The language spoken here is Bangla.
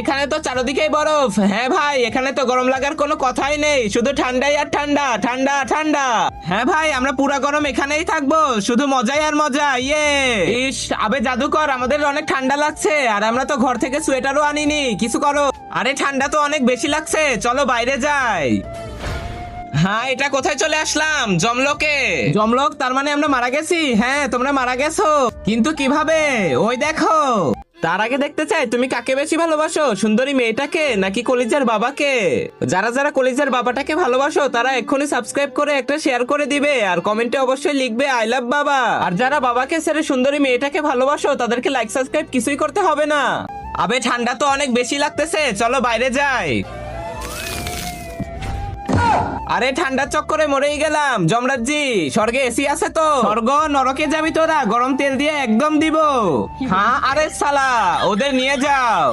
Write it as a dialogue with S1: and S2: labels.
S1: এখানে তো চারদিকেই বরফ। হ্যাঁ ভাই, এখানে তো গরম লাগার কোনো কথাই নেই, শুধু ঠান্ডাই আর ঠান্ডা, ঠান্ডা ঠান্ডা। হ্যাঁ ভাই, আমরা পুরা গরম এখানেই থাকবো, শুধু মজাই আর মজা। ইয়ে ইস, আবে জাদুকর, আমাদের অনেক ঠান্ডা লাগছে আর আমরা তো ঘর থেকে সোয়েটারও আনিনি, কিছু করো। আরে ঠান্ডা তো অনেক বেশি লাগছে, চলো বাইরে যাই। হ্যাঁ, এটা কোথায় চলে আসলাম? জমলোকে। জমলোক, তার মানে আমরা মারা গেছি? হ্যাঁ, তোমরা মারা গেছো, কিন্তু কিভাবে? ওই দেখো। তার আগে দেখতে চাই তুমি কাকে বেশি ভালোবাসো, সুন্দরী মেয়েটাকে নাকি কলিজার বাবাকে? যারা যারা কলিজার বাবাটাকে ভালোবাসো তারা এক্ষুনি সাবস্ক্রাইব করে একটা শেয়ার করে দিবে আর কমেন্টে অবশ্যই লিখবে আই লাভ বাবা। আর যারা বাবাকে ছেড়ে সুন্দরী মেয়েটাকে ভালোবাসো তাদেরকে লাইক সাবস্ক্রাইব কিছুই করতে হবে না। আবে ঠান্ডা তো অনেক বেশি লাগতেছে, চলো বাইরে যাই। আরে ঠান্ডার চক্করে মরেই গেলাম। যমরাজ্জি, স্বর্গে এসি আছে তো? স্বর্গ নরকে যাবি তোরা? গরম তেল দিয়ে একদম দিব। হ্যাঁ, আরে সালা, ওদের নিয়ে যাও।